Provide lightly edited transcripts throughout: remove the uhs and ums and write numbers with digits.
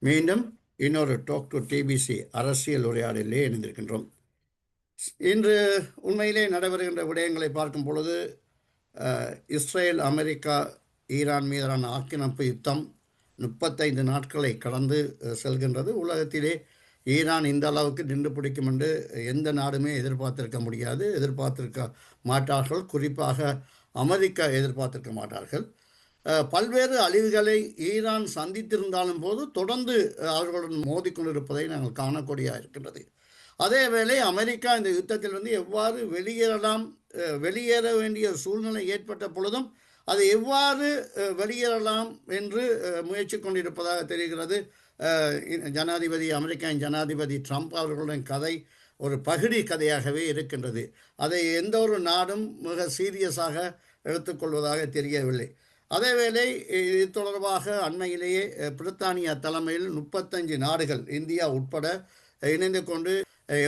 மீண்டும் இன்னொரு talk to DPC அரசியல் உரையாடலே இணைந்திருக்கின்றோம். இன்று உண்மையிலே நடைபெறுகின்ற விடயங்களை பார்க்கும் பொழுது இஸ்ரேல், அமெரிக்கா, ஈரான் மீதான ஆக்கிரமிப்பு யுத்தம் 35 நாட்களை கடந்து செல்கின்றது. உலகத்திலே ஈரான் இந்த அளவுக்கு நின்று பிடிக்கும் என்று எந்த நாடுமே எதிர்பார்த்திருக்க முடியாது, எதிர்பார்த்திருக்க மாட்டார்கள். குறிப்பாக அமெரிக்கா எதிர்பார்த்திருக்க மாட்டார்கள். பல்வேறு அழிவுகளை ஈரான் சந்தித்திருந்தாலும் போது தொடர்ந்து அவர்களுடன் மோதிக்கொண்டிருப்பதை நாங்கள் காணக்கூடியதாக இருக்கின்றது. அதே வேளை அமெரிக்கா இந்த யுத்தத்திலிருந்து எவ்வாறு வெளியேற வேண்டிய சூழ்நிலை ஏற்பட்ட பொழுதும் அதை எவ்வாறு வெளியேறலாம் என்று முயற்சி கொண்டிருப்பதாக தெரிகிறது. அமெரிக்காவின் ஜனாதிபதி ட்ரம்ப் அவர்களுடைய கதை ஒரு பகிடி கதையாகவே இருக்கின்றது. அதை எந்த ஒரு நாடும் மிக சீரியஸாக எடுத்துக்கொள்வதாக தெரியவில்லை. அதேவேளை இது தொடர்பாக அண்மையிலேயே பிரித்தானியா தலைமையில் 35 நாடுகள், இந்தியா உட்பட, இணைந்து கொண்டு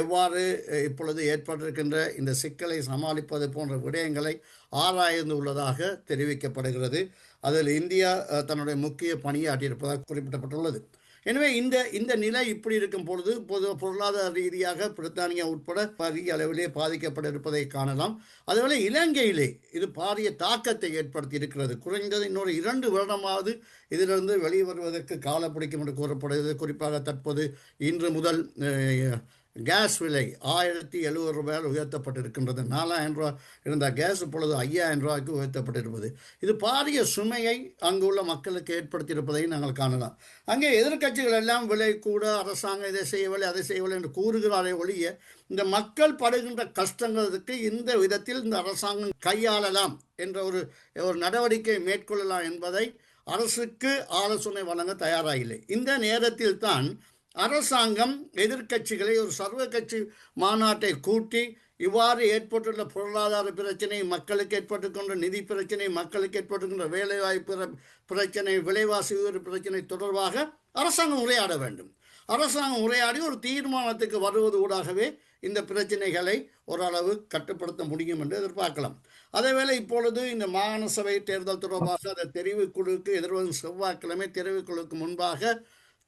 எவ்வாறு இப்பொழுது ஏற்பட்டிருக்கின்ற இந்த சிக்கலை சமாளிப்பது போன்ற விடயங்களை ஆராய்ந்து உள்ளதாக தெரிவிக்கப்படுகிறது. அதில் இந்தியா தன்னுடைய முக்கிய பணியாற்றியிருப்பதாக குறிப்பிடப்பட்டுள்ளது. எனவே இந்த நிலை இப்படி இருக்கும் பொழுது பொருளாதார ரீதியாக பிரித்தானியா உட்பட பெரிய அளவிலே பாதிக்கப்பட இருப்பதை காணலாம். அதுபோல இலங்கையிலே இது பாரிய தாக்கத்தை ஏற்படுத்தி இருக்கிறது. குறைந்தது இன்னொரு 2 வருடமாவது இதிலிருந்து வெளிவருவதற்கு காலம் பிடிக்கும் என்று கூறப்படுகிறது. குறிப்பாக தற்போது இன்று முதல் கேஸ் விலை 1070 ரூபாயால் உயர்த்தப்பட்டிருக்கின்றது. 4000 ரூபாய் இருந்த கேஸ் இப்பொழுது 5000 ரூபாய்க்கு உயர்த்தப்பட்டிருப்பது இது பாரிய சுமையை அங்குள்ள மக்களுக்கு ஏற்படுத்தியிருப்பதை நாங்கள் காணலாம். அங்கே எதிர்க்கட்சிகள் எல்லாம் விலை கூட, அரசாங்கம் இதை செய்யவில்லை அதை செய்யவில்லை என்று கூறுகிறாரே ஒழிய, இந்த மக்கள் படுகின்ற கஷ்டங்களுக்கு இந்த விதத்தில் இந்த அரசாங்கம் கையாளலாம் என்ற ஒரு நடவடிக்கை மேற்கொள்ளலாம் என்பதை அரசுக்கு ஆலோசனை வழங்க தயாராகில்லை. இந்த நேரத்தில் தான் அரசாங்கம் எதிர்க்கட்சிகளை ஒரு சர்வ கட்சி மாநாட்டை கூட்டி இவ்வாறு ஏற்பட்டுள்ள பொருளாதார பிரச்சனை, மக்களுக்கு ஏற்பட்டுக்கொண்ட நிதி பிரச்சனை, மக்களுக்கு ஏற்பட்டுக்கின்ற வேலைவாய்ப்பு பிரச்சனை, விலைவாசி உயர்வு பிரச்சனை தொடர்பாக அரசாங்கம் உரையாட வேண்டும். அரசாங்கம் உரையாடி ஒரு தீர்மானத்துக்கு வருவது ஊடாகவே இந்த பிரச்சனைகளை ஓரளவு கட்டுப்படுத்த முடியும் என்று எதிர்பார்க்கலாம். அதேவேளை இப்பொழுது இந்த மாகாண சபை தேர்தல் தொடர்பாக அந்த தெரிவுக்குழுக்கு எதிர்வரும் செவ்வாய்க்கிழமை தெரிவுக்குழுக்கு முன்பாக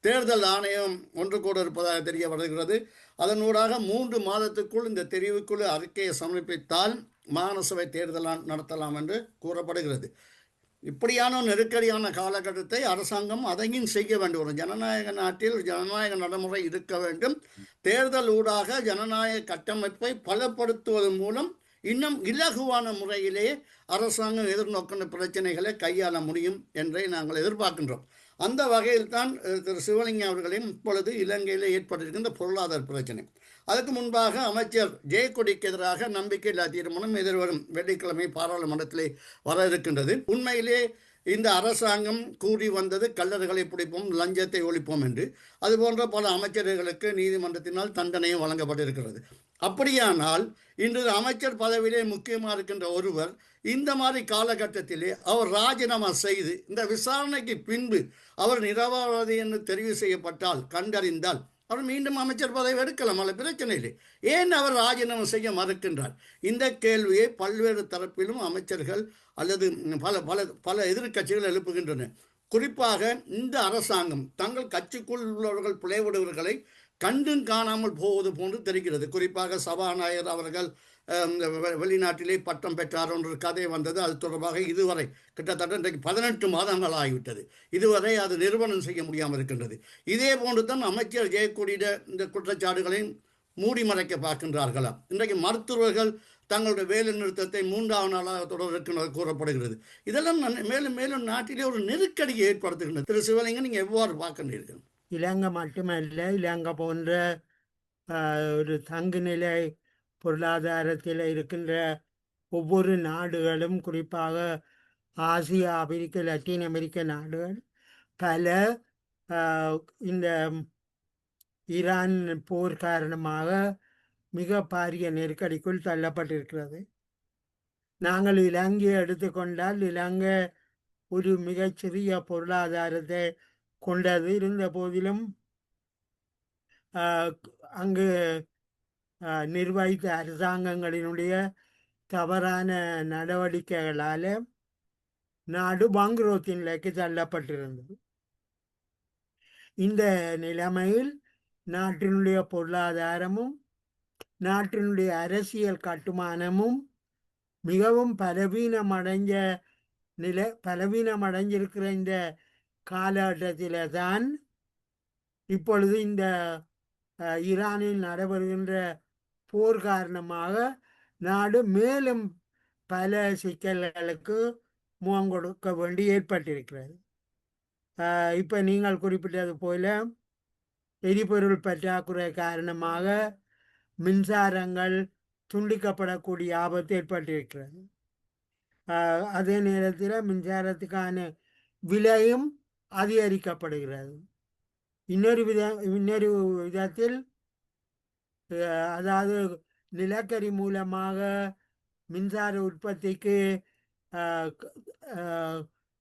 தேர்தல் ஆணையம் ஒன்று கூட இருப்பதாக தெரிய வருகிறது. அதனூடாக 3 மாதத்துக்குள் இந்த தெரிவுக்குழு அறிக்கையை சமர்ப்பித்தால் மாகாண சபை தேர்தல் நடத்தலாம் என்று கூறப்படுகிறது. இப்படியான நெருக்கடியான காலகட்டத்தை அரசாங்கம் அதையும் செய்ய வேண்டும். ஒரு ஜனநாயக நாட்டில் ஜனநாயக நடைமுறை இருக்க வேண்டும். தேர்தல் ஊடாக ஜனநாயக கட்டமைப்பை பலப்படுத்துவதன் மூலம் இன்னும் இலகுவான முறையிலே அரசாங்கம் எதிர்நோக்கின்ற பிரச்சனைகளை கையாள முடியும் என்றே நாங்கள் எதிர்பார்க்கின்றோம். அந்த வகையில் தான் திரு சிவலிங்கம் அவர்களையும் இப்பொழுது இலங்கையில் ஏற்பட்டிருக்கின்ற பொருளாதார பிரச்சனை. அதுக்கு முன்பாக அமைச்சர் ஜெயக்கொடிக்கு எதிராக நம்பிக்கையில்லா தீர்மானம் எதிர்வரும் வெள்ளிக்கிழமை பாராளுமன்றத்திலே வர இருக்கின்றது. உண்மையிலே இந்த அரசாங்கம் கூறி வந்தது கள்ளர்களை பிடிப்போம், லஞ்சத்தை ஒழிப்போம் என்று. அதுபோன்ற பல அமைச்சர்களுக்கு நீதிமன்றத்தினால் தண்டனையும் வழங்கப்பட்டிருக்கிறது. அப்படியானால் இன்று அமைச்சர் பதவியிலே முக்கியமாக இருக்கின்ற ஒருவர் இந்த மாதிரி காலகட்டத்திலே அவர் ராஜினாமா செய்து இந்த விசாரணைக்கு பின்பு அவர் நிரபராதி என்று தெரிவு செய்யப்பட்டால், கண்டறிந்தால், அவர் மீண்டும் அமைச்சர் பதவி எடுக்கலாம், அல்ல பிரச்சனை இல்லை. ஏன் அவர் ராஜினாமா செய்ய மறுக்கின்றார்? இந்த கேள்வியை பல்வேறு தரப்பிலும் அமைச்சர்கள் அல்லது பல பல பல எதிர்கட்சிகள் எழுப்புகின்றன. குறிப்பாக இந்த அரசாங்கம் தங்கள் கட்சிக்குள் உள்ளவர்கள் பிழைவிடுவர்களை கண்டும் காணாமல் போவது போன்று தெரிகிறது. குறிப்பாக சபாநாயகர் அவர்கள் வெளிநாட்டிலே பட்டம் பெற்றார் என்ற கதை வந்தது. அது தொடர்பாக இதுவரை கிட்டத்தட்ட இன்றைக்கு 18 மாதங்கள் ஆகிவிட்டது. இதுவரை அது நிறுவனம் செய்ய முடியாமல் இருக்கின்றது. இதே போன்று தான் அமைச்சர் ஜெயக்கொடியிட இந்த குற்றச்சாட்டுகளை மூடி மறைக்க பார்க்கின்றார்களா? இன்றைக்கு மருத்துவர்கள் தங்களுடைய வேலை நிறுத்தத்தை 3ஆவது நாளாக தொடர இருக்கின்றது கூறப்படுகிறது. இதெல்லாம் மேலும் மேலும் நாட்டிலே ஒரு நெருக்கடியை ஏற்படுத்துகின்றது. திரு சிவலிங்கம், நீங்கள் எவ்வாறு பார்க்கின்றீர்கள்? இலங்கை மட்டுமல்ல, இலங்கை போன்ற ஒரு தங்குநிலை பொருளாதாரத்தில் இருக்கின்ற ஒவ்வொரு நாடுகளும், குறிப்பாக ஆசியா, ஆப்பிரிக்க, லத்தீன் அமெரிக்க நாடுகள் பல இந்த ஈரான் போர் காரணமாக மிக பாரிய நெருக்கடிக்குள் தள்ளப்பட்டிருக்கிறது. நாங்கள் இலங்கையை எடுத்துக்கொண்டால், இலங்கை ஒரு மிகச்சிறிய பொருளாதாரத்தை கொண்டது. இருந்த போதிலும் அங்கு நிர்வகித்த அரசாங்கங்களினுடைய தவறான நடவடிக்கைகளால் நாடு பங்குரோத்தின் நிலைக்கு தள்ளப்பட்டிருந்தது. இந்த நிலைமையில் நாட்டினுடைய பொருளாதாரமும் நாட்டினுடைய அரசியல் கட்டுமானமும் மிகவும் பலவீனமடைஞ்சிருக்கிற இந்த காலகட்டத்தில் தான் இப்பொழுது இந்த ஈரானில் நடைபெறுகின்ற போர் காரணமாக நாடு மேலும் பல சிக்கல்களுக்கு முகம் கொடுக்க வேண்டி ஏற்பட்டிருக்கிறது. இப்போ நீங்கள் குறிப்பிட்டது போல எரிபொருள் பற்றாக்குறை காரணமாக மின்சாரங்கள் துண்டிக்கப்படக்கூடிய ஆபத்து ஏற்பட்டிருக்கிறது. அதே நேரத்தில் மின்சாரத்துக்கான விலையும் அதிகரிக்கப்படுகிறது. இன்னொரு விதத்தில் அதாவது நிலக்கரி மூலமாக மின்சார உற்பத்திக்கு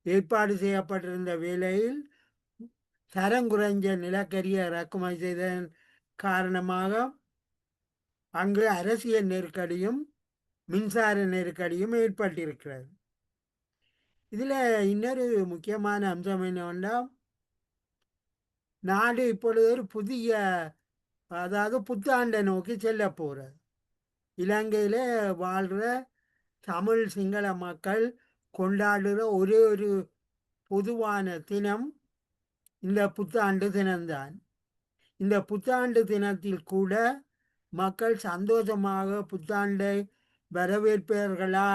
ஏற்பாடு செய்யப்பட்டிருந்த வேளையில் தரம் குறைஞ்ச நிலக்கரியை இறக்குமதி செய்ததன் காரணமாக அங்கு அரசியல் நெருக்கடியும் மின்சார நெருக்கடியும் ஏற்பட்டிருக்கிறது. இதில் இன்னொரு முக்கியமான அம்சம் என்னவென்றால் நாடு இப்பொழுது ஒரு புதிய அதாவது புத்தாண்டை நோக்கி செல்ல போகிறது. இலங்கையில் வாழ்கிற தமிழ் சிங்கள மக்கள் கொண்டாடுகிற ஒரே ஒரு பொதுவான தினம் இந்த புத்தாண்டு தினம்தான். இந்த புத்தாண்டு தினத்தில் கூட மக்கள் சந்தோஷமாக புத்தாண்டை வரவேற்பார்களா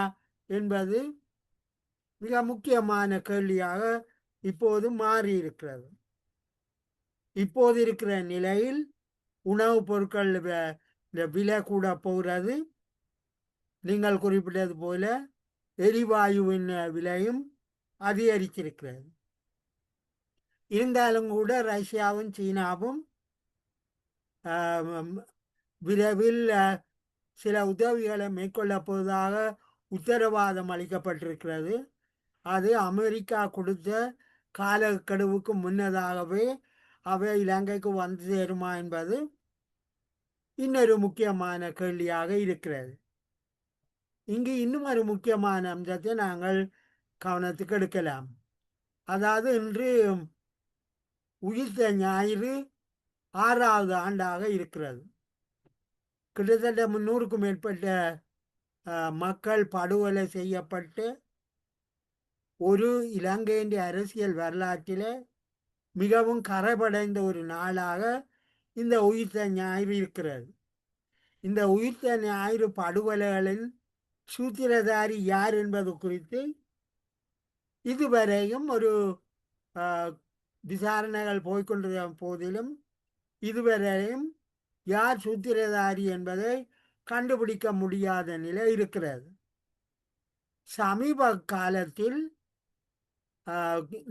என்பது மிக முக்கியமான கேள்வியாக இப்போது மாறியிருக்கிறது. இப்போது இருக்கிற நிலையில் உணவுப் பொருட்கள் விலை கூட போகிறது. நீங்கள் குறிப்பிட்டது போல எரிவாயுவின் விலையும் அதிகரித்திருக்கிறது. இருந்தாலும் கூட ரஷ்யாவும் சீனாவும் விரைவில் சில உதவிகளை மேற்கொள்ளப் போவதாக உத்தரவாதம் அளிக்கப்பட்டிருக்கிறது. அது அமெரிக்கா கொடுத்த காலக்கெடுவுக்கு முன்னதாகவே அவை இலங்கைக்கு வந்து சேருமா என்பது இன்னொரு முக்கியமான கேள்வியாக இருக்கிறது. இங்கு இன்னும் ஒரு முக்கியமான அம்சத்தை நாங்கள் கவனத்துக்கு எடுக்கலாம். அதாவது இன்று உயிர்த்த ஞாயிறு 6வது ஆண்டாக இருக்கிறது. கிட்டத்தட்ட 300க்கும் மேற்பட்ட மக்கள் படுகொலை செய்யப்பட்டு ஒரு இலங்கையின் அரசியல் வரலாற்றில் மிகவும் கரைபடைந்த ஒரு நாளாக இந்த உயிர்த்த ஞாயிறு இருக்கிறது. இந்த உயிர்த்த ஞாயிறு படுகொலைகளின் சூத்திரதாரி யார் என்பது குறித்து இதுவரையும் ஒரு விசாரணைகள் போய்கொண்டிருந்த போதிலும் இதுவரையும் யார் சூத்திரதாரி என்பதை கண்டுபிடிக்க முடியாத நிலை இருக்கிறது. சமீப காலத்தில்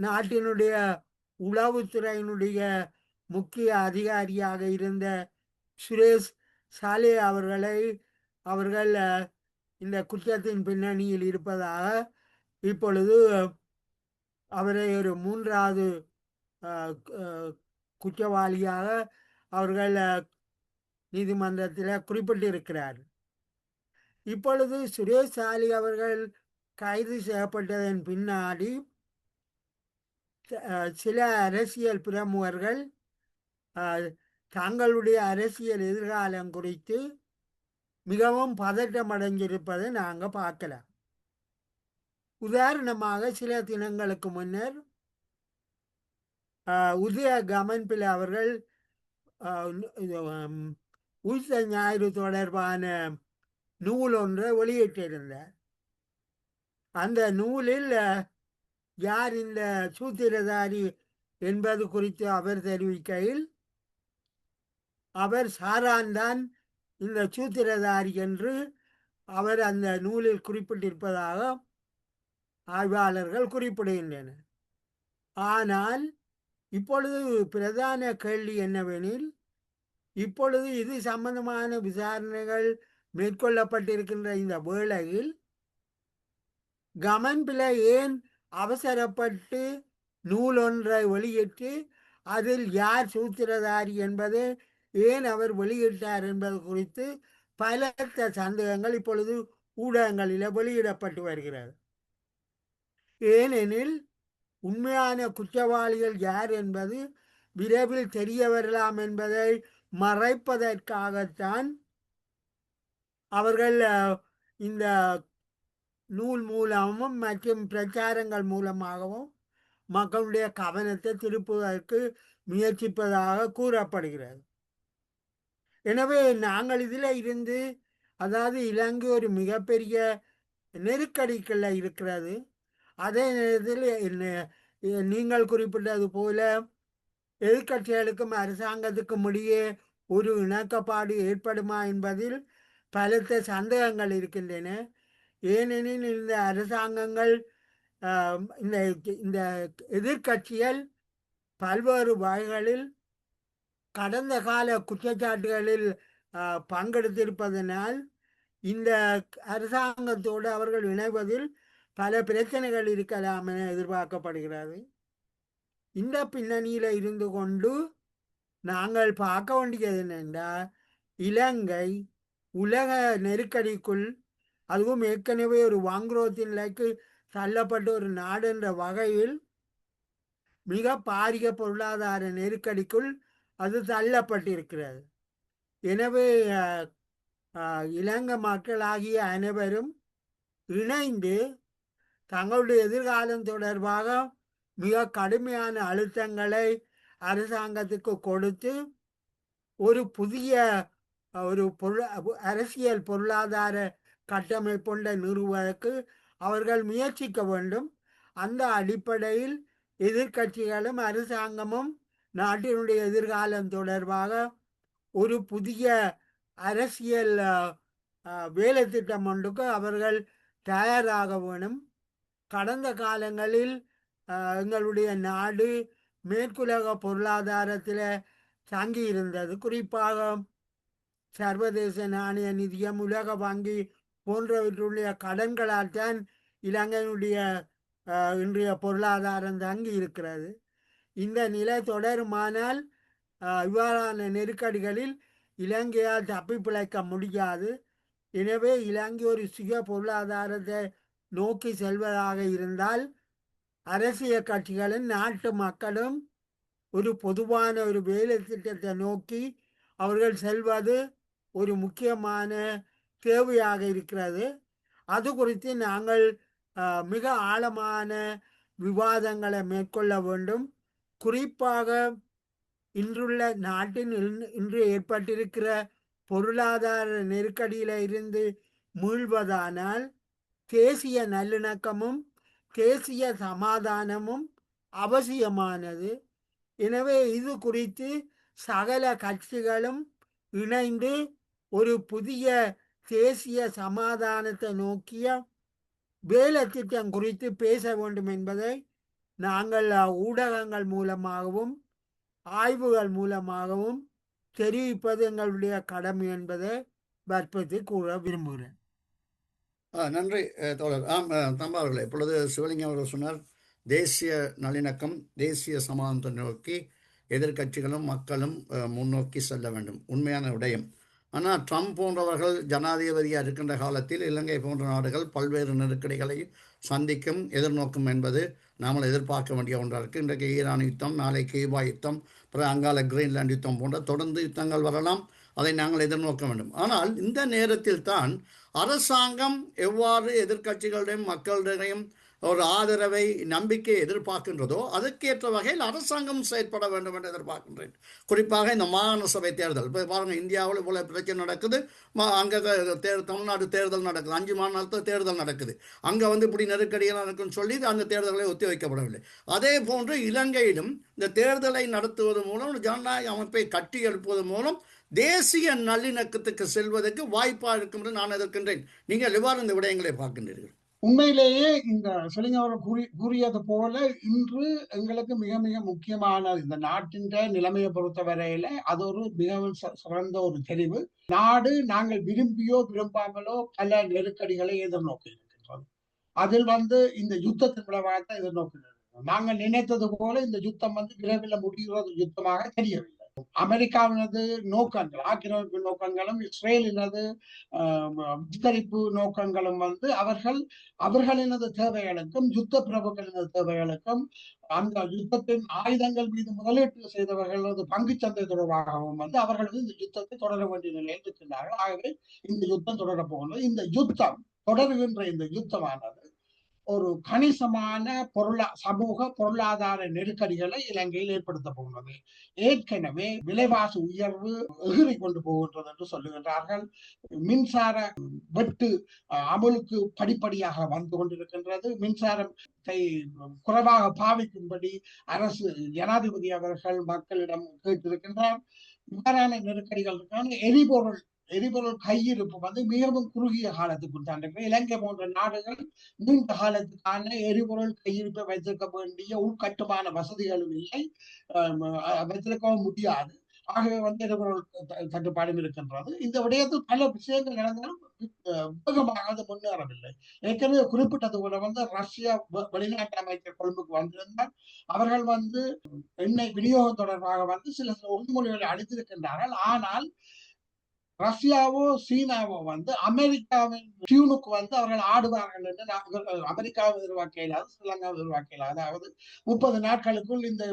நாட்டினுடைய உளவுத்துறையினுடைய முக்கிய அதிகாரியாக இருந்த சுரேஷ் சாலே அவர்கள் இந்த குற்றத்தின் பின்னணியில் இருப்பதாக இப்பொழுது அவரை ஒரு 3வது குற்றவாளியாக அவர்கள் நீதிமன்றத்தில் குறிப்பிட்டிருக்கிறார். இப்பொழுது சுரேஷ் சாலி அவர்கள் கைது செய்யப்பட்டதன் பின்னாடி சில அரசியல் பிரமுகர்கள் தங்களுடைய அரசியல் எதிர்காலம் குறித்து மிகவும் பதட்டம் அடைஞ்சிருப்பதை நாங்கள் பார்க்கலாம். உதாரணமாக சில தினங்களுக்கு முன்னர் உதய கமன்பில் அவர்கள் உயிர்த்த ஞாயிறு தொடர்பான நூல் ஒன்றை வெளியிட்டிருந்தார். அந்த நூலில் யார் இந்த சூத்திரதாரி என்பது குறித்து அவர் தெரிவிக்கையில் அவர் சாரான்தான் இந்த சூத்திரதாரி என்று அவர் அந்த நூலில் குறிப்பிட்டிருப்பதாக ஆய்வாளர்கள் குறிப்பிடுகின்றனர். ஆனால் இப்பொழுது பிரதான கேள்வி என்னவெனில், இப்பொழுது இது சம்பந்தமான விசாரணைகள் மேற்கொள்ளப்பட்டிருக்கின்ற இந்த வேளையில் கமன்பில ஏன் அவசரப்பட்டு நூல் ஒன்றை வெளியிட்டு அதில் யார் சூத்திரதாரி என்பதை ஏன் அவர் வெளியிட்டார் என்பது குறித்து பலத்த சந்தேகங்கள் இப்பொழுது ஊடகங்களில் வெளியிடப்பட்டு வருகிறது. ஏனெனில் உண்மையான குற்றவாளிகள் யார் என்பது விரைவில் தெரிய வரலாம் என்பதை மறைப்பதற்காகத்தான் அவர்கள் இந்த நூல் மூலமும் மற்றும் பிரச்சாரங்கள் மூலமாகவும் மக்களுடைய கவனத்தை திருப்புவதற்கு முயற்சிப்பதாக கூறப்படுகிறது. எனவே நாங்கள் இதில் இருந்து, அதாவது இலங்கை ஒரு மிகப்பெரிய நெருக்கடிக்குள்ள இருக்கிறது. அதே நேரத்தில் நீங்கள் குறிப்பிட்டது போல எதிர்கட்சிகளுக்கும் அரசாங்கத்துக்கும் இடையே ஒரு இணக்கப்பாடு ஏற்படுமா என்பதில் பலத்த சந்தேகங்கள் இருக்கின்றன. ஏனெனில் இந்த அரசாங்கங்கள் இந்த இந்த எதிர்கட்சிகள் பல்வேறு வகைகளில் கடந்த கால குற்றச்சாட்டுகளில் பங்கெடுத்திருப்பதனால் இந்த அரசாங்கத்தோடு அவர்கள் இணைவதில் பல பிரச்சனைகள் இருக்கலாம் என எதிர்பார்க்கப்படுகிறது. இந்த பின்னணியில் இருந்து கொண்டு நாங்கள் பார்க்க வேண்டியது என்னென்றால், இலங்கை உலக நெருக்கடிக்குள், அதுவும் ஏற்கனவே ஒரு வாங்குரோத்தின் நிலைக்கு தள்ளப்பட்ட ஒரு நாடு என்ற வகையில் மிக பாரிய பொருளாதார நெருக்கடிக்குள் அது தள்ளப்பட்டிருக்கிறது. எனவே இலங்கை மக்களாகிய அனைவரும் இணைந்து தங்களுடைய எதிர்காலம் தொடர்பாக மிக கடுமையான அழுத்தங்களை அரசாங்கத்துக்கு கொடுத்து ஒரு புதிய ஒரு அரசியல் பொருளாதார கட்டமைப்பொன்றை நிறுவுவதற்கு அவர்கள் முயற்சிக்க வேண்டும். அந்த அடிப்படையில் எதிர்கட்சிகளும் அரசாங்கமும் நாட்டினுடைய எதிர்காலம் தொடர்பாக ஒரு புதிய அரசியல் வேலை திட்டம் ஒன்றுக்கு அவர்கள் தயாராக வேணும். கடந்த காலங்களில் எங்களுடைய நாடு மேற்குலக பொருளாதாரத்தில் தங்கி இருந்தது. குறிப்பாக சர்வதேச நாணய நிதியம், உலக வங்கி போன்றவற்றுடைய கடன்களால் தான் இலங்கையினுடைய இன்றைய பொருளாதாரம் தங்கி இருக்கிறது. இந்த நிலை தொடருமானால் இவ்வாறான நெருக்கடிகளில் இலங்கையால் தப்பி பிழைக்க முடியாது. எனவே இலங்கை ஒரு சுய பொருளாதாரத்தை நோக்கி செல்வதாக இருந்தால் அரசியல் கட்சிகளும் நாட்டு மக்களும் ஒரு பொதுவான ஒரு வேலை திட்டத்தை நோக்கி அவர்கள் செல்வது ஒரு முக்கியமான தேவையாக இருக்கிறது. அது குறித்து நாங்கள் மிக ஆழமான விவாதங்களை மேற்கொள்ள வேண்டும். குறிப்பாக இன்றுள்ள நாட்டின் இன்று ஏற்பட்டிருக்கிற பொருளாதார நெருக்கடியில் இருந்து மீள்வதானால் தேசிய நல்லிணக்கமும் தேசிய சமாதானமும் அவசியமானது. எனவே இது குறித்து சகல கட்சிகளும் இணைந்து ஒரு புதிய தேசிய சமாதானத்தை நோக்கிய வேலை திட்டம் குறித்து பேச வேண்டும் என்பதை நாங்கள் ஊடகங்கள் மூலமாகவும் ஆய்வுகள் மூலமாகவும் தெரிவிப்பது எங்களுடைய கடமை என்பதை வற்புறுத்தி கூற விரும்புகிறேன். நன்றி தோழர். தம்பா அவர்களே, இப்பொழுது சிவலிங்கம் அவர்கள் சொன்னார், தேசிய நல்லிணக்கம் தேசிய சமாதானத்தை நோக்கி எதிர்கட்சிகளும் மக்களும் முன்னோக்கி செல்ல வேண்டும். உண்மையான விடயம். ஆனால் ட்ரம்ப் போன்றவர்கள் ஜனாதிபதியாக இருக்கின்ற காலத்தில் இலங்கை போன்ற நாடுகள் பல்வேறு நெருக்கடிகளை சந்திக்கும் எதிர்நோக்கும் என்பது நாம் எதிர்பார்க்க வேண்டிய ஒன்றாக இருக்குது. இன்றைக்கு ஈரான் யுத்தம், நாளை கியூபா யுத்தம், அப்புறம் அங்கால கிரீன்லாந்து யுத்தம் போன்ற தொடர்ந்து யுத்தங்கள் வரலாம். அதை நாங்கள் எதிர்நோக்க வேண்டும். ஆனால் இந்த நேரத்தில் தான் அரசாங்கம் எவ்வாறு எதிர்கட்சிகளிடையும் மக்களிடையும் ஒரு ஆதரவை நம்பிக்கையை எதிர்பார்க்கின்றதோ அதற்கேற்ற வகையில் அரசாங்கம் செயற்பட வேண்டும் என்று எதிர்பார்க்கின்றேன். குறிப்பாக இந்த மாகாண சபை தேர்தல். இப்போ பாருங்கள், இந்தியாவில் இவ்வளோ பிரச்சனை நடக்குது. அங்கே தமிழ்நாடு தேர்தல் நடக்குது, 5 மாநிலத்தில் தேர்தல் நடக்குது. அங்கே இப்படி நெருக்கடிகள் நடக்குன்னு சொல்லி அந்த தேர்தல்களை ஒத்தி வைக்கப்படவில்லை. அதே போன்று இலங்கையிலும் இந்த தேர்தலை நடத்துவது மூலம் ஜனநாயக அமைப்பை கட்டி எழுப்புவதன் மூலம் தேசிய நல்லிணக்கத்துக்கு செல்வதற்கு வாய்ப்பாக இருக்கும் என்று நான் எதிர்க்கின்றேன். நீங்கள் எவ்வாறு இந்த விடயங்களை பார்க்கின்றீர்கள்? உண்மையிலேயே இந்த சிவலிங்கம் அவர்கள் கூறியது போல இன்று எங்களுக்கு மிக மிக முக்கியமான இந்த நாட்டின் நிலைமையை பொறுத்த வரையில அது ஒரு மிகவும் சிறந்த ஒரு தெரிவு. நாடு நாங்கள் விரும்பியோ விரும்பாமலோ பல நெருக்கடிகளை எதிர்நோக்கி இருக்கின்றோம். அதில் இந்த யுத்தத்தின் விளைவாக எதிர்நோக்கி நாங்கள் நினைத்தது போல இந்த யுத்தம் விரைவில் முடிகிற யுத்தமாக தெரியவில்லை. அமெரிக்காவினது நோக்கங்கள், ஆக்கிரமிப்பு நோக்கங்களும், இஸ்ரேலினது விஸ்தரிப்பு நோக்கங்களும் வந்து அவர்களினது தேவைகளுக்கும், யுத்த பிரபுக்களினது தேவைகளுக்கும், அந்த யுத்தத்தின் ஆயுதங்கள் மீது முதலீட்டு செய்தவர்களது பங்குச்சந்தை தொடர்பாகவும் வந்து அவர்கள் இந்த யுத்தத்தை தொடர வேண்டிய நிலையில் இருக்கின்றார்கள். ஆகவே இந்த யுத்தம் தொடரப் போகிறது. இந்த யுத்தம் தொடர்கின்ற இந்த யுத்தமானது ஒரு கணிசமான சமூக பொருளாதார நெருக்கடிகளை இலங்கையில் ஏற்படுத்த போகிறது. ஏற்கனவே விலைவாசி உயர்வு எகிரி கொண்டு போகின்றது என்று சொல்லுகின்றார்கள். மின்சார வெட்டு அமலுக்கு படிப்படியாக வந்து கொண்டிருக்கின்றது. மின்சாரத்தை குறைவாக பாவிக்கும்படி அரசு ஜனாதிபதி அவர்கள் மக்களிடம் கேட்டிருக்கின்றார். இவ்வாறான நெருக்கடிகளுக்கான எரிபொருள் கையிருப்பு வந்து மிகவும் குறுகிய காலத்துக்கு தான் இருக்கு. இலங்கை போன்ற நாடுகள் நீண்ட காலத்துக்கான எரிபொருள் கையிருப்பை வைத்திருக்க வேண்டிய உள்கட்டுமான வசதிகளும் இல்லை, வைத்திருக்கவும் முடியாது. ஆகவே வந்து எரிபொருள் தட்டுப்பாடும் இருக்கின்றது. இந்த விடயத்தில் பல விஷயங்கள் நடந்தாலும் வேகமாக அது முன்னேறவில்லை. ஏற்கனவே குறிப்பிட்டது போல வந்து ரஷ்யா வெளிநாட்டு அமைச்சர் கொழும்புக்கு வந்திருந்தால் அவர்கள் வந்து எண்ணெய் விநியோகம் தொடர்பாக வந்து சில உறுதிமொழிகளை அளித்திருக்கின்றார்கள். ஆனால் ரஷ்யாவோ சீனாவோ வந்து அமெரிக்காவின் டியூனுக்கு வந்து அவர்கள் ஆடுவார்கள் என்று அமெரிக்காவை எதிர்பார்க்க இயலாது, ஸ்ரீலங்காவை எதிர்பார்க்க இயலாது. அதாவது 30 நாட்களுக்குள் இந்த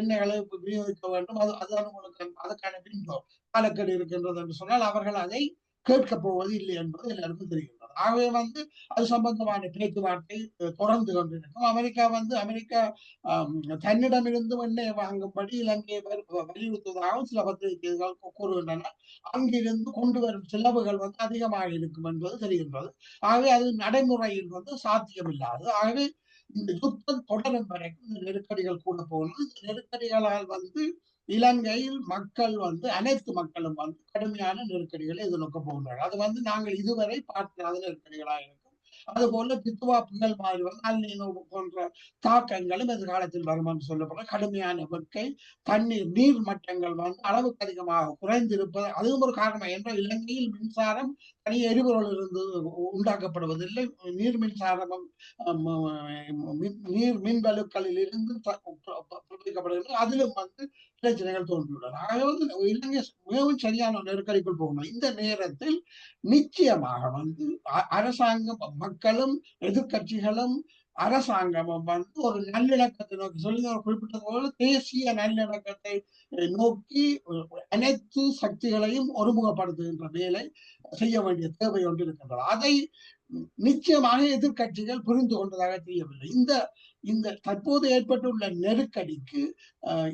எண்ணெய்களை விநியோகிக்க வேண்டும், அதுதான் உங்களுக்கு அதுக்கான விண்டோ காலக்கெடு இருக்கின்றது என்று சொன்னால் அவர்கள் அதை கேட்கப் போவது இல்லை என்பது எல்லாருக்கும் தெரிகின்றது. ஆகவே வந்து அது சம்பந்தமான பேச்சுவார்த்தை தொடர்ந்து கொண்டிருக்கும். அமெரிக்கா தன்னிடமிருந்து எண்ணெயை வாங்கும்படி இலங்கையை வலியுறுத்துவதாகவும் சில பத்திரிகைகள் கூறுகின்றன. அங்கிருந்து கொண்டு வரும் செலவுகள் வந்து அதிகமாக இருக்கும் என்பது தெரிகின்றது. ஆகவே அது நடைமுறையில் வந்து சாத்தியமில்லாது. ஆகவே இந்த யுத்தம் தொடரும் வரைக்கும் இந்த நெருக்கடிகள் கூட போகணும். இந்த நெருக்கடிகளால் வந்து இலங்கையில் மக்கள் வந்து அனைத்து மக்களும் வந்து கடுமையான நெருக்கடிகளை எதிர்நோக்க போகின்றார்கள். அது வந்து நாங்கள் இதுவரை பார்க்காத நெருக்கடிகளாக இருக்கும். அதுபோல தித்துவா புயல் மாதிரி வந்து அல்னினோ போன்ற தாக்கங்களும் எதிர்காலத்தில் வரும் என்று சொல்லப்படும். கடுமையான வெக்கை, நீர் மட்டங்கள் வந்து அளவுக்கு அதிகமாக குறைந்திருப்பது அதுவும் ஒரு காரணம். என்றால் இலங்கையில் மின்சாரம் தனி எரிபொருள் இருந்து உண்டாக்கப்படுவதில்லை. நீர் மின்சாரமும் நீர் மின்வலுக்களில் இருந்து பிரிக்கப்படுகிறது. அதிலும் வந்து பிரச்சனைகள் தோன்றியுள்ளன. ஆகவே வந்து இலங்கை மிகவும் சரியான நெருக்கடிக்குள் போகணும். இந்த நேரத்தில் நிச்சயமாக வந்து அரசாங்கம், மக்களும், எதிர்கட்சிகளும், அரசாங்கமும் வந்து ஒரு நல்லிணக்கத்தை நோக்கி சொல்லி குறிப்பிட்டது போல தேசிய நல்லிணக்கத்தை நோக்கி அனைத்து சக்திகளையும் ஒருமுகப்படுத்துகின்ற வேலை செய்ய வேண்டிய தேவை ஒன்று இருக்கின்றது. அதை நிச்சயமாக எதிர்கட்சிகள் புரிந்து கொண்டதாக தெரியவில்லை. இந்த தற்போது ஏற்பட்டுள்ள நெருக்கடிக்கு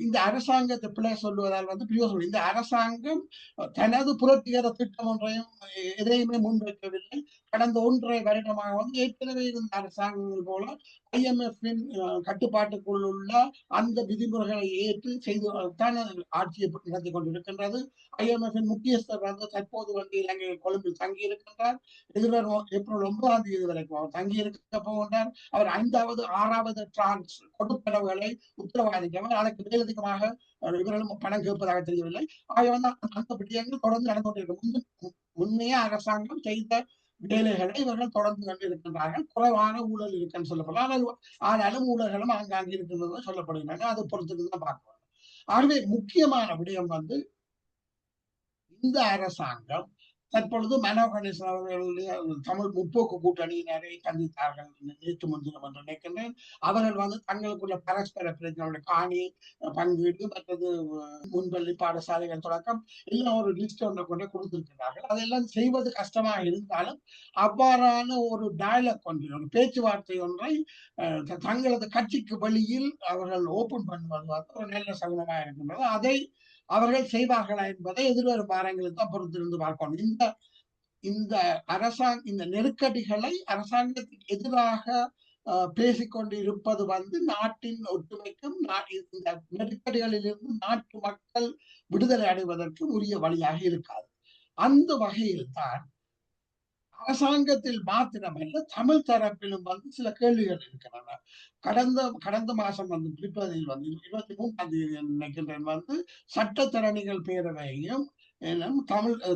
இந்த அரசாங்கத்தை பிழை சொல்லுவதால் வந்து பிரயோசனம். இந்த அரசாங்கம் தனது புரட்சிகர திட்டம் ஒன்றையும் எதையுமே முன்வைக்கவில்லை. கடந்த 1.5 வருடமாக வந்து ஏற்கனவே இருந்த அரசாங்கங்கள் போல IMF-இன் கட்டுப்பாட்டுக்குள் உள்ள அந்த விதிமுறைகளை ஏற்று செய்து தான் ஆட்சியை நடத்தி கொண்டிருக்கின்றது. IMF-இன் முக்கியஸ்தர் வந்து தற்போது வந்து இலங்கை கொழும்பில் தங்கி இருக்கின்றார். எதிர்வரும் ஏப்ரல் 9ஆம் தேதி வரைக்கும் அவர் தங்கி இருக்க போகின்றார். அவர் 5வது 6வது டிரான்ஸ் கொடுப்பனவுகளை உத்தரவாதித்தவர். அதற்கு மேலதிகமாக இவர்களும் பணம் கேட்பதாக தெரியவில்லை. ஆகவே வந்து அந்த விடயங்கள் தொடர்ந்து நடந்து கொண்டிருக்கும். முன்னைய அரசாங்கம் செய்த வேலைகளை இவர்கள் தொடர்ந்து கொண்டிருக்கின்றார்கள். குறைவான ஊழல் இருக்குன்னு சொல்லப்படலாம். ஆனாலும் ஊழல்களும் ஆங்காங்கே இருக்கின்றது சொல்லப்படுகின்றன. அதை பொறுத்துதான் பார்க்க வேண்டும். ஆகவே முக்கியமான விடயம் வந்து இந்த அரசாங்கம் தற்பொழுது மனோ கணேசன் அவர்களுடைய தமிழ் முற்போக்கு கூட்டணியினரை சந்தித்தார்கள் நேற்று முன்தினம் என்று நினைக்கின்றேன். அவர்கள் வந்து தங்களுக்குள்ள பரஸ்பர பிரச்சனையுடைய காணி பங்கீடு, மற்றது முன்பள்ளி பாடசாலைகள் தொடக்கம் எல்லாம் ஒரு லிஸ்ட் ஒன்றை கொண்டே கொடுத்திருக்கிறார்கள். அதெல்லாம் செய்வது கஷ்டமாக இருந்தாலும் அவ்வாறான ஒரு டயலாக் ஒன்றை, ஒரு பேச்சுவார்த்தை ஒன்றை தங்களது கட்சிக்கு வெளியில் அவர்கள் ஓபன் பண்ணுவது வந்து ஒரு நல்ல சகுனமாக இருக்கின்றது. அதை அவர்கள் செய்வார்களா என்பதை எதிர்வரும் வாரங்களுக்கு தான் பொறுத்திருந்து பார்க்கணும். இந்த இந்த நெருக்கடிகளை அரசாங்கத்துக்கு எதிராக பேசிக்கொண்டு இருப்பது வந்து நாட்டின் ஒற்றுமைக்கும் இந்த நெருக்கடிகளில் இருந்து நாட்டு மக்கள் விடுதலை அடைவதற்கு உரிய வழியாக இருக்காது. அந்த வகையில் தான் அரசாங்கத்தில் மாத்திரமல்ல தமிழ் தரப்பிலும் வந்து சில கேள்விகள் இருக்கின்றன. கடந்த மாசம் வந்து பிற்பகுதியில் வந்து 23ஆம் தேதி நினைக்கின்றேன் வந்து சட்டத்தரணிகள் பேரவையும்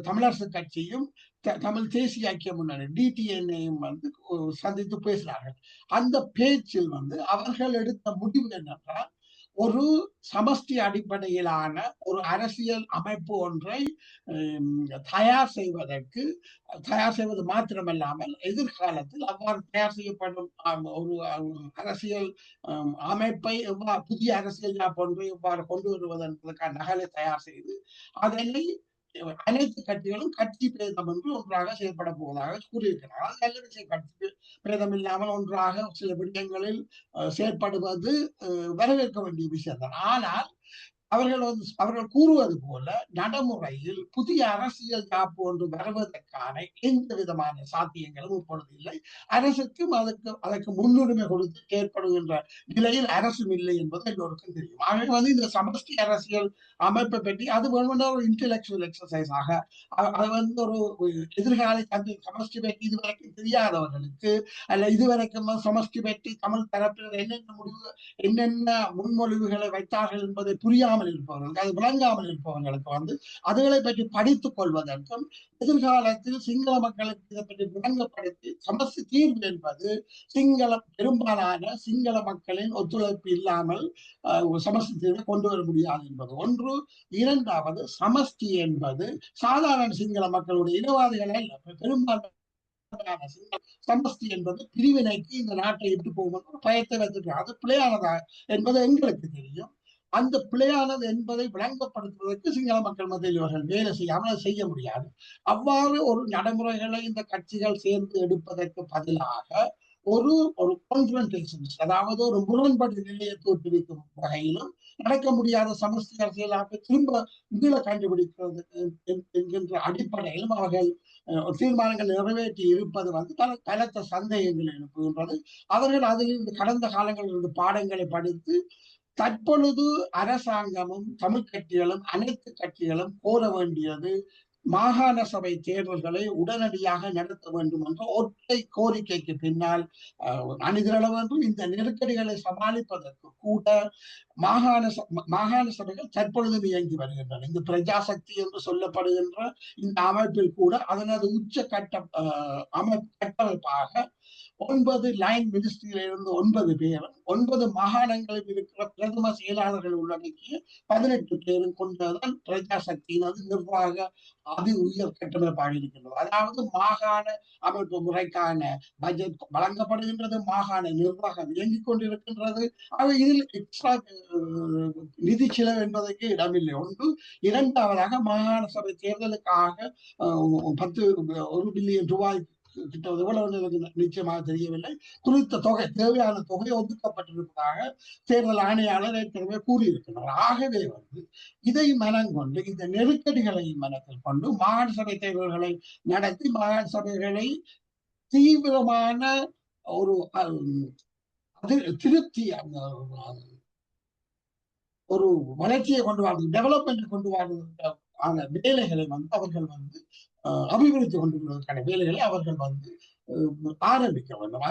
தமிழரசு கட்சியும் தமிழ் தேசிய ஐக்கிய முன்னணி DTNA-யும் வந்து சந்தித்து பேசினார்கள். அந்த பேச்சில் வந்து அவர்கள் எடுத்த முடிவு என்னென்றால் ஒரு சமஷ்டி அடிப்படையிலான ஒரு அரசியல் அமைப்பு ஒன்றை தயார் செய்வது மாத்திரமல்லாமல் எதிர்காலத்தில் அவ்வாறு தயார் செய்யப்படும் ஒரு அரசியல் அமைப்பை புதிய அரசியல் ஒன்றை எவ்வாறு கொண்டு வருவது என்பதற்கான நகலை தயார் செய்து அதனை அனைத்து கட்சிகளும் கட்சி பேதம் என்று ஒன்றாக செயல்பட போவதாக கூறியிருக்கிறார். நல்ல விஷயம், கட்சி பேதம் இல்லாமல் ஒன்றாக சில விடயங்களில் செயற்படுவது வரவேற்க வேண்டிய விஷயம் தான். ஆனால் அவர்கள் கூறுவது போல நடைமுறையில் புதிய அரசியல் யாப்பு ஒன்று வருவதற்கான எந்த விதமான சாத்தியங்களும் இப்பொழுது இல்லை. அரசுக்கும் அதற்கு முன்னுரிமை கொடுத்து செயற்படுகின்ற நிலையில் அரசும் இல்லை என்பது எல்லோருக்கும் தெரியும். ஆகவே இந்த சமஷ்டி அரசியல் அமைப்பை பற்றி அது ஒரு இன்டெலக்சுவல் எக்ஸசைஸாக அது ஒரு எதிர்கால சமஷ்டி பற்றி இதுவரைக்கும் தெரியாதவர்களுக்கு அல்ல இதுவரைக்கும் சமஷ்டி பற்றி தமிழ் தரப்பினர் என்னென்ன முன்மொழிவுகளை வைத்தார்கள் என்பதை புரியாமல் இருப்பவர்களுக்கு, அது விளங்காமல் இருப்பவர்களுக்கு அதுகளை பற்றி படித்துக் கொள்வதற்கும் எதிர்காலத்தில் சிங்கள மக்களுக்கு இதை பற்றி விளங்கப்படுத்தி சமஸ்தி தீர்வு என்பது பெரும்பாலான சிங்கள மக்களின் ஒத்துழைப்பு இல்லாமல் சமஸ்தி தீர்வை கொண்டு வர முடியாது என்பது ஒன்று. இரண்டாவது, சமஸ்தி என்பது சாதாரண சிங்கள மக்களுடைய இனவாதிகள் அல்ல, பெரும்பாலான சமஸ்தி என்பது பிரிவினைக்கு இந்த நாட்டை இட்டு போகும் ஒரு பயத்தை வைத்திருக்கிறார். அது பிழையானதா என்பது எங்களுக்கு தெரியும். அந்த பிழையானது என்பதை விளங்கப்படுத்துவதற்கு சிங்கள மக்கள் மத்தியில் இவர்கள் வேலை செய்யாமல் செய்ய முடியாது. அவ்வாறு ஒரு நடைமுறைகளை இந்த கட்சிகள் சேர்ந்து எடுப்பதற்கு பதிலாக ஒரு கான்ஃபரன்டேஷன், அதாவது ஒரு முரண்பாடு நிலையை தோற்றுவிக்கும் வகையிலும் நடக்க முடியாத சமஸ்தி அரசியலாக திரும்ப மீள கண்டுபிடிக்கிறது என்கின்ற அடிப்படையிலும் அவர்கள் தீர்மானங்கள் நிறைவேற்றி இருப்பது பலத்த சந்தேகங்கள் எழுப்புகின்றது. அவர்கள் அதிலிருந்து கடந்த காலங்களில் இருந்து பாடங்களை படித்து தற்பொழுது அரசாங்கமும் தமிழ் கட்சிகளும் அனைத்து கட்சிகளும் கோர வேண்டியது மாகாண சபை தேர்தல்களை உடனடியாக நடத்த வேண்டும் என்ற ஒற்றை கோரிக்கைக்கு பின்னால் அணிதிரள வேண்டும். இந்த நெருக்கடிகளை சமாளிப்பதற்கு கூட மாகாண சபைகள் தற்பொழுதும் இயங்கி வருகின்றன. இந்த பிரஜாசக்தி என்று சொல்லப்படுகின்ற இந்த அமைப்பில் கூட அதனது உச்சகட்ட கட்டமைப்பாக 9 லைன் மினிஸ்ட்ரியில இருந்து 9 பேரும் 9 மாகாணங்களில் இருக்கிற பிரதம செயலாளர்கள் உள்ளடக்கிய 18 பேரும் கொண்டதான் பிரஜாசக்தியின் நிர்வாக அதி உயர் கட்டமைப்பாக இருக்கின்றது. அதாவது மாகாண அமைப்பு முறைக்கான பட்ஜெட் வழங்கப்படுகின்றது, மாகாண நிர்வாகம் இயங்கிக் கொண்டிருக்கின்றது. அவை இதில் எக்ஸ்ட்ரா நிதி செலவு என்பதற்கு இடமில்லை. ஒன்று. இரண்டாவதாக மாகாண சபை தேர்தலுக்காக 1 பில்லியன் ரூபாய் கிட்ட எவ்வளவு நிச்சயமாக தெரியவில்லை, குறித்த தொகை தேவையான தொகை ஒதுக்கப்பட்டிருப்பதாக தேர்தல் ஆணையாளர் ஏற்கனவே கூறியிருக்கிறார். ஆகவே இதை மனங்கொண்டு இந்த நெருக்கடிகளை மனத்தில் கொண்டு மாகாண சபை தேர்தல்களை நடத்தி மாகாண சபைகளை தீவிரமான ஒரு திருப்தி ஒரு வளர்ச்சியை கொண்டு வாழ்ந்து டெவலப்மெண்ட் கொண்டு வாழ்வதற்கான வேலைகளை அவர்கள் அபிவிருத்தி கொண்டிருப்பதற்கான வேலைகளை அவர்கள் ஆரம்பிக்க வேண்டும்.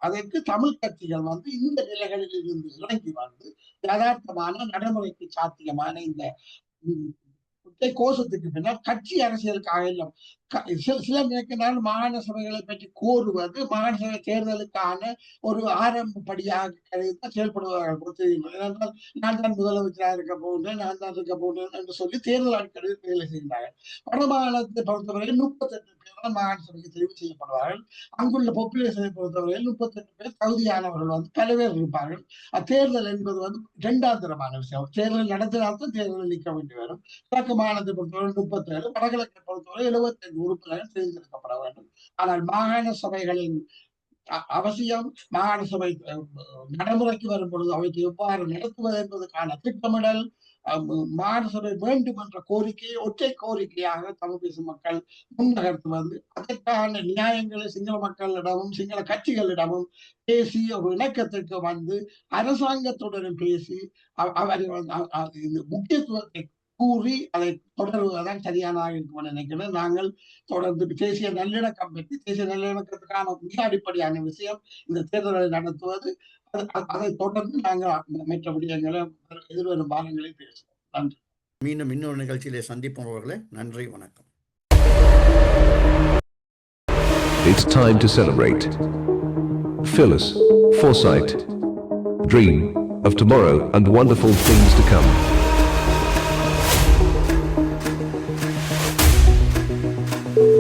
அதற்கு தமிழ் கட்சிகள் இந்த நிலைகளில் இருந்து இறங்கி யதார்த்தமான நடைமுறைக்கு சாத்தியமான இந்த கோஷத்துக்கு பின்னால் கட்சி அரசியலுக்காக இல்லை. சில நினைக்கிறால் மாகாண சபைகளை பற்றி கோருவது மாகாண சபை தேர்தலுக்கான ஒரு ஆரம்ப படியாக செயல்படுவார்கள். ஏனென்றால் நான் தான் முதலமைச்சராக இருக்க போகின்றேன், நான் தான் இருக்க போகின்றேன் என்று சொல்லி தேர்தல் அடிப்படையில் வேலை செய்கிறார்கள். வடமாகாணத்தை பொறுத்தவரையில் 38 பேர் தான் மாகாண சபைக்கு தெரிவு செய்யப்படுவார்கள். அங்குள்ள பாப்புலேஷனை பொறுத்தவரையில் 38 பேர் தகுதியானவர்கள் பல பேர் இருப்பார்கள். தேர்தல் என்பது 2ஆம் தரமான விஷயம். தேர்தல் நடத்தினால்தான் தேர்தலில் நிற்க வேண்டி வரும். கிழக்கு மாகாணத்தை பொறுத்தவரை 37, வடகிழக்கை பொறுத்தவரை 75 உறுப்பினர்கள் தேர்ந்தெடுக்கப்பட வேண்டும். ஆனால் மாகாண சபைகளின் அவசியம், மாகாண சபை நடைமுறைக்கு வரும் பொழுது அவைக்கு எவ்வாறு நடத்துவது என்பதற்கான திட்டமிடல், மாகாண சபை வேண்டும் என்ற கோரிக்கையை ஒற்றை கோரிக்கையாக தமிழ் பேசும் மக்கள் முன்னகர்த்துவது, அதற்கான நியாயங்களை சிங்கள மக்களிடமும் சிங்கள கட்சிகளிடமும் பேசி ஒரு இணக்கத்திற்கு அரசாங்கத்துடன் பேசி அவர்கள் முக்கியத்துவத்தை கூறி அதை தொடர்வதுதான் சரியானதாக இருக்கும் நினைக்கிறேன். நாங்கள் தொடர்ந்து தேசிய நல்லிணக்கம் பற்றி, தேசிய நல்லிணக்கத்துக்கான மிக அடிப்படையான விஷயம் இந்த தேர்தலை நடத்துவது. அதை தொடர்ந்து நாங்கள் மற்ற விடயங்களை எதிர்வரும் வாரங்களில் பேசுவோம். நன்றி. மீண்டும் இன்னொரு நிகழ்ச்சியிலே சந்திப்பவர்களே, நன்றி, வணக்கம். It's time to celebrate. Phyllis Forsyth, Dream of tomorrow and the wonderful things to come.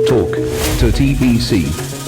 Talk to TBC.